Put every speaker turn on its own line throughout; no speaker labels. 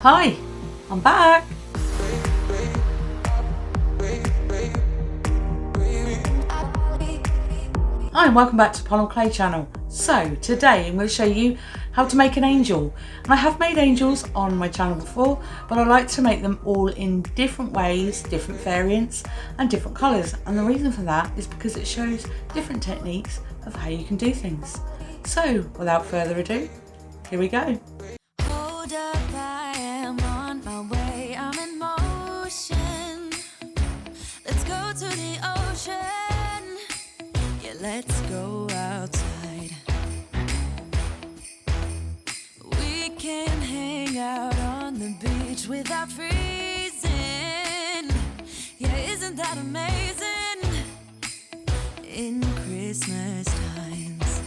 Hi, I'm back. Hi and welcome back to Polymer Clay channel. So today I'm going to show you how to make an angel. And I have made angels on my channel before, but I like to make them all in different ways, different variants and different colours. And the reason for that is because it shows different techniques of how you can do things. So without further ado, here we go.
Hold up, I am on my way, I'm in motion. Let's go to the ocean. Yeah, let's go outside. We can hang out on the beach without freezing. Yeah, isn't that amazing? In Christmas times,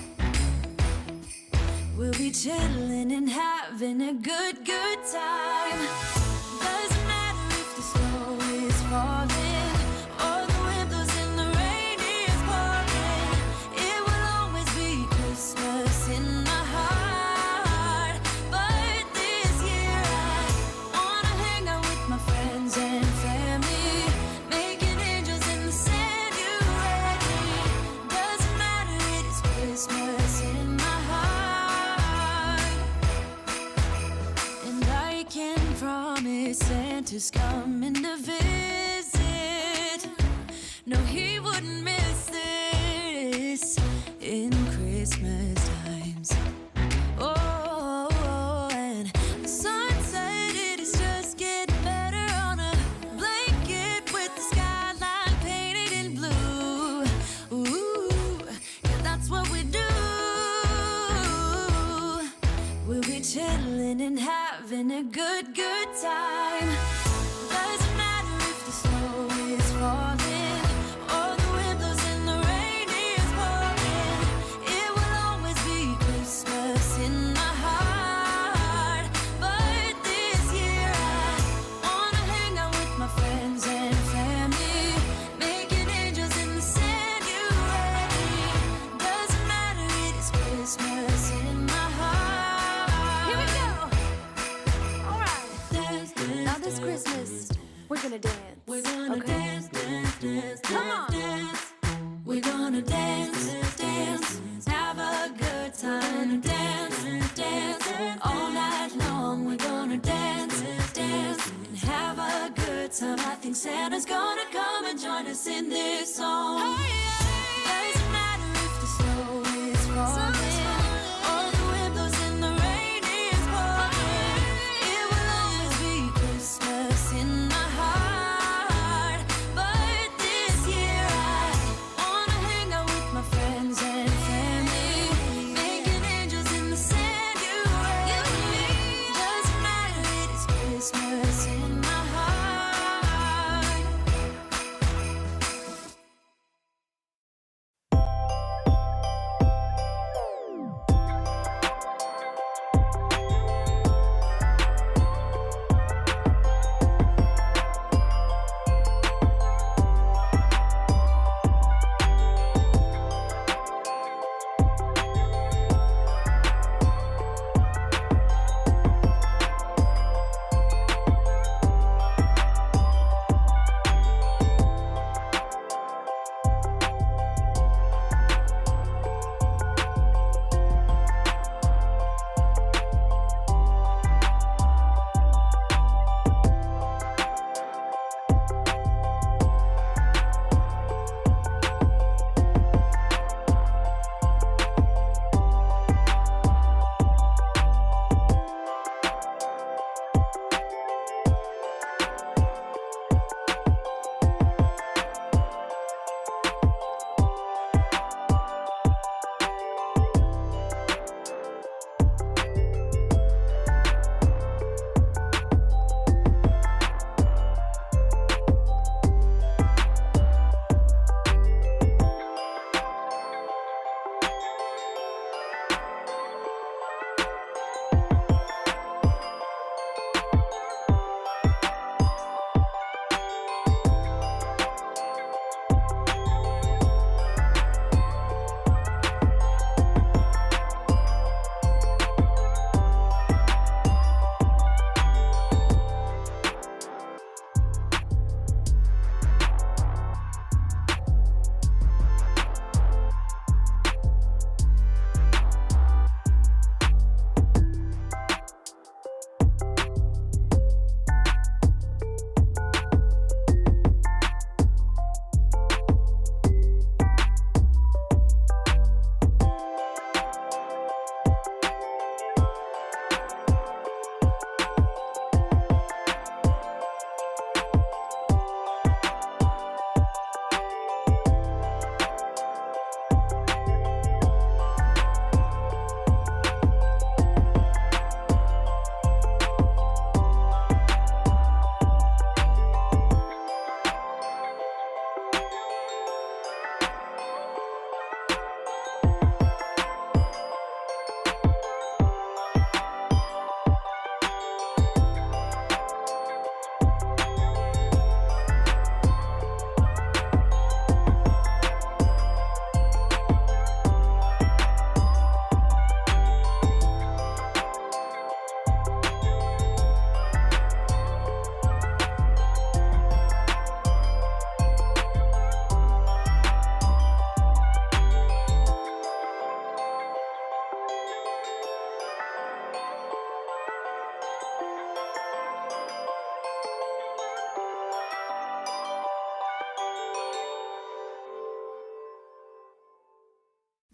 we'll be chilling and having a good time. Doesn't matter if the snow is falling or the wind blows and the rain is pouring. It will always be Christmas in my heart. But this year I wanna hang out with my friends and family, making angels in the sand. You ready? Doesn't matter, it is Christmas in my heart. And I can promise Santa's coming to visit. No, he wouldn't miss this in Christmas times. Oh, and the sun said it is just getting better on a blanket with the skyline painted in blue. Ooh, yeah, that's what we do. We'll be chilling and having a good time. Doesn't matter if the snow is falling or the wind blows and the rain is pouring. It will always be Christmas in my heart. But this year I wanna hang out with my friends and family, making angels in the sand. You ready? Doesn't matter, it is Christmas in my heart. Here we go. All right. Dance, dance, now this Christmas, we're gonna dance. We're gonna dance, dance, dance, come on. Dance. We're gonna dance, dance, have a good time. Dance, dance, all night long. We're gonna dance, dance, and have a good time. I think Santa's gonna come and join us in this song. Doesn't matter if the snow is falling or the wind blows and the rain is pouring. It will always be Christmas in my heart. But this year I wanna hang out with my friends and family, making angels in the sand. You ready? Doesn't matter, it is Christmas in my heart.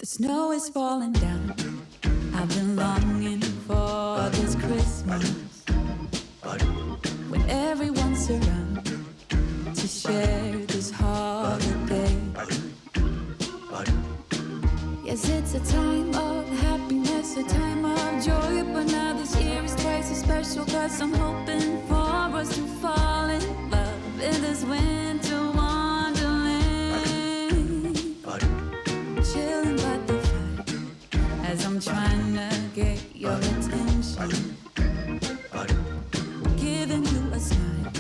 snow is falling down. I've been longing for this Christmas, when everyone's around to share this holiday. Yes, it's a time of happiness, a time of joy, but now this year is twice as special, 'cause I'm hoping for us to fall in love in this winter wonderland. Chilling by the fire as I'm trying to get your attention, giving you a smile.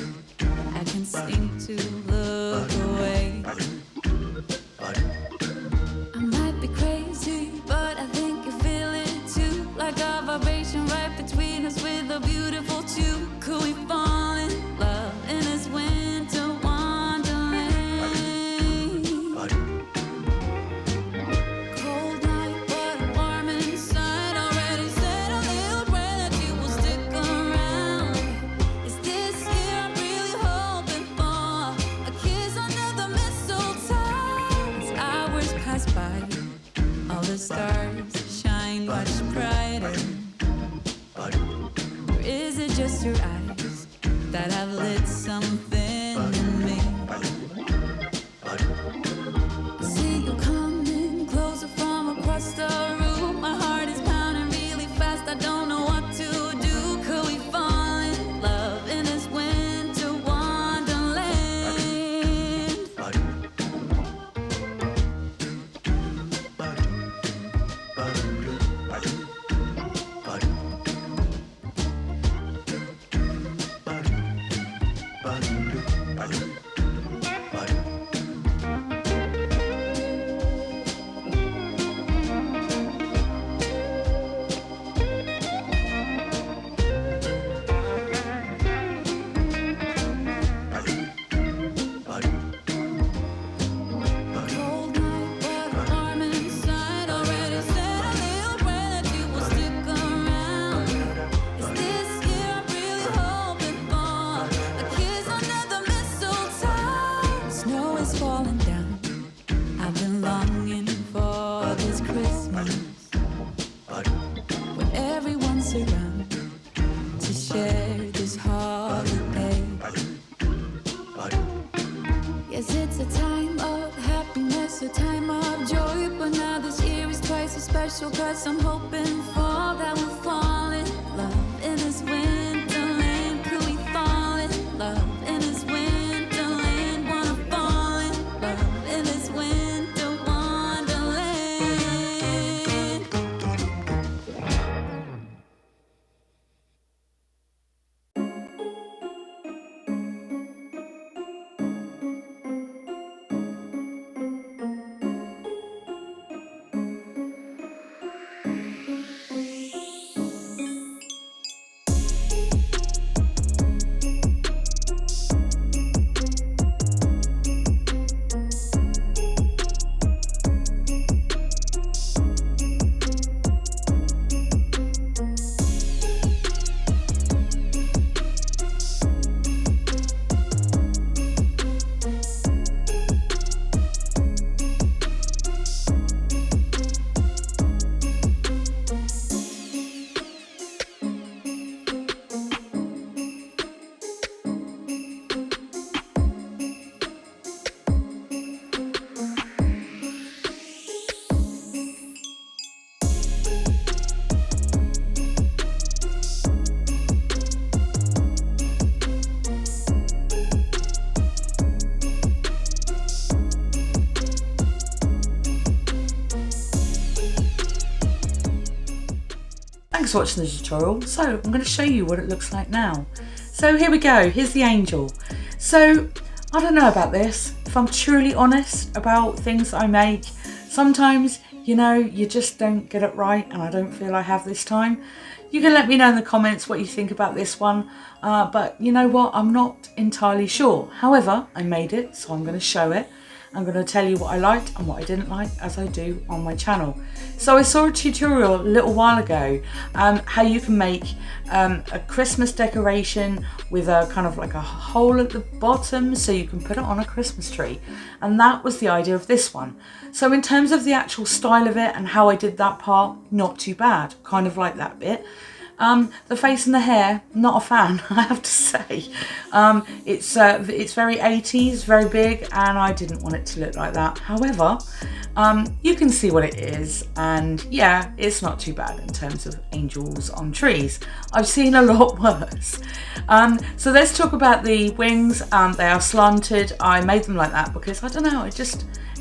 I can seem to look away. I might be crazy, but I think you feel it too. Like a vibration right between us with a beautiful tune. Could we fall in love in this winter wonderland? Cold night, but warm inside. Already said a little prayer that you will stick around. Is this year I'm really hoping for a kiss under the mistletoe? As hours pass by, all the stars shine much brighter. Or is it just your eyes that have lit something in me? I see you coming closer from across the room. My heart is pounding really fast. I don't know what to do. Could we fall in love in this winter wonderland? Cold night, but warm inside. Already said a little prayer that you will stick around. Is this year I'm really hoping for a kiss under the mistletoe? Snow is falling down. I've been longing for this Christmas, when everyone's around to share this holiday. Yes, it's a time of happiness, a time of joy, but now this year is twice as special, 'cause I'm hoping for that we'll fall in love in this winterland. Could we fall in love in this winterland? Wanna fall in love in this winter wonderland.
Thanks for watching the tutorial. So I'm going to show you what it looks like now. So here we go, here's the angel. So I don't know about this, if I'm truly honest about things that I make, sometimes, you know, you just don't get it right, and I don't feel I have this time. You can let me know in the comments what you think about this one, but you know what, I'm not entirely sure. However, I made it, so I'm going to show it. I'm going to tell you what I liked and what I didn't like, as I do on my channel. So I saw a tutorial a little while ago how you can make a Christmas decoration with a kind of like a hole at the bottom so you can put it on a Christmas tree, and that was the idea of this one. So in terms of the actual style of it and how I did that part, not too bad, kind of like that bit. The face and the hair, not a fan, I have to say. It's very 80s, very big, and I didn't want it to look like that. However, you can see what it is, and yeah, it's not too bad in terms of angels on trees. I've seen a lot worse. So let's talk about the wings. They are slanted. I made them like that because, I don't know,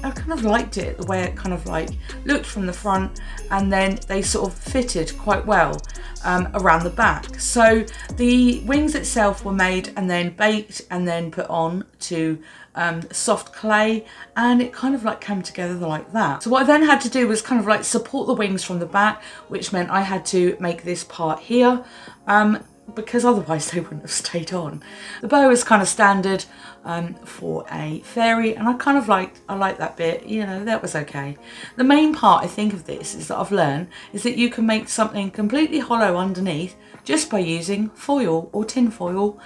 I kind of liked it, the way it kind of like looked from the front, and then they sort of fitted quite well around the back. So the wings itself were made and then baked and then put on to soft clay, and it kind of like came together like that. So what I then had to do was kind of like support the wings from the back, which meant I had to make this part here, because otherwise they wouldn't have stayed on. The bow is kind of standard for a fairy, and I like that bit, you know, that was okay. The main part I think of this is that I've learned is that you can make something completely hollow underneath just by using foil or tin foil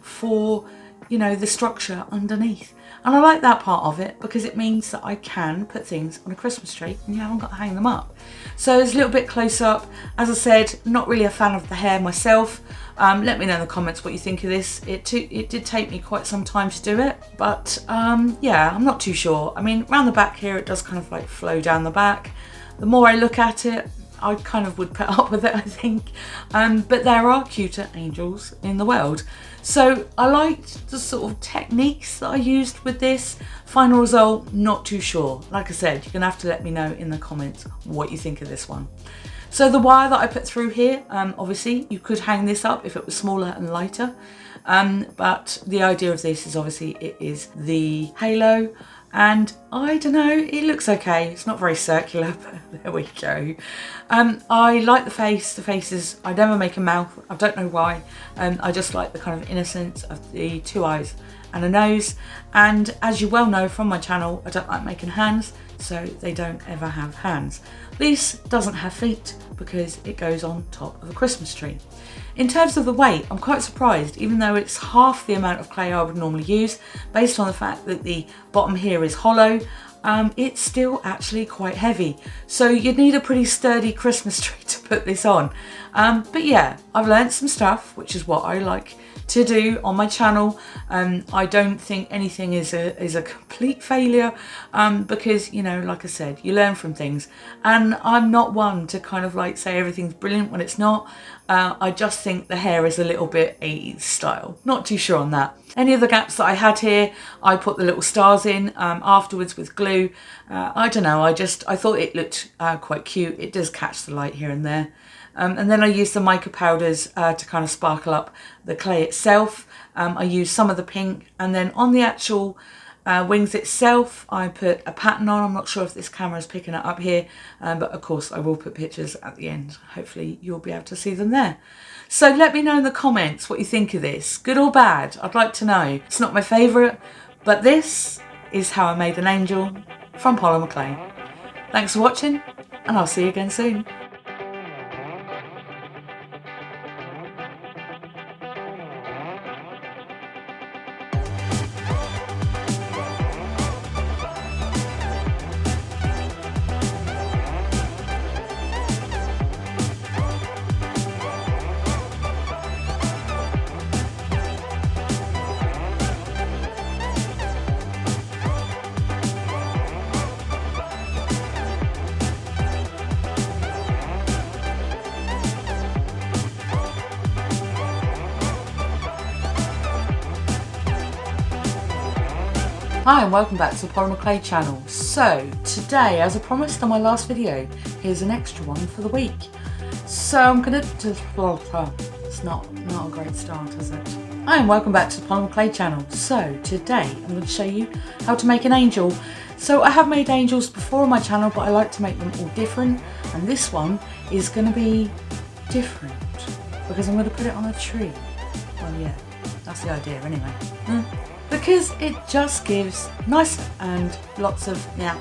for, you know, the structure underneath. And I like that part of it because it means that I can put things on a Christmas tree and you haven't got to hang them up. So it's a little bit close up. As I said, not really a fan of the hair myself. Let me know in the comments what you think of this. It did take me quite some time to do it, but yeah, I'm not too sure. I mean, around the back here, it does kind of like flow down the back. The more I look at it, I kind of would put up with it, I think. But there are cuter angels in the world. So I liked the sort of techniques that I used with this. Final result, not too sure. Like I said, you're gonna have to let me know in the comments what you think of this one. So the wire that I put through here, obviously you could hang this up if it was smaller and lighter. But the idea of this is obviously it is the halo. And I don't know, it looks okay. It's not very circular, but there we go. I like the face. The faces, I never make a mouth. I don't know why. I just like the kind of innocence of the two eyes and a nose. And as you well know from my channel, I don't like making hands, so they don't ever have hands. This doesn't have feet because it goes on top of a Christmas tree. In terms of the weight, I'm quite surprised, even though it's half the amount of clay I would normally use, based on the fact that the bottom here is hollow, it's still actually quite heavy. So you'd need a pretty sturdy Christmas tree to put this on. But yeah, I've learned some stuff, which is what I like to do on my channel. I don't think anything is a complete failure, because, you know, like I said, you learn from things, and I'm not one to kind of like say everything's brilliant when it's not. I just think the hair is a little bit 80s style. Not too sure on that. Any of the gaps that I had here, I put the little stars in afterwards with glue. I don't know, I thought it looked quite cute. It does catch the light here and there. And then I used the mica powders to kind of sparkle up the clay itself. I used some of the pink, and then on the actual wings itself, I put a pattern on. I'm not sure if this camera is picking it up here, but of course I will put pictures at the end. Hopefully you'll be able to see them there. So let me know in the comments what you think of this, good or bad. I'd like to know. It's not my favourite, but this is how I made an angel from Polymer Clay. Thanks for watching, and I'll see you again soon. Hi and welcome back to the Polymer Clay channel. So today, as I promised on my last video, here's an extra one for the week. So I'm gonna it's not a great start, is it? Hi and welcome back to the Polymer Clay channel. So today I'm going to show you how to make an angel. So I have made angels before on my channel, but I like to make them all different, and this one is going to be different because I'm going to put it on a tree. Well, yeah, that's the idea anyway. because it just gives nice and lots of yeah.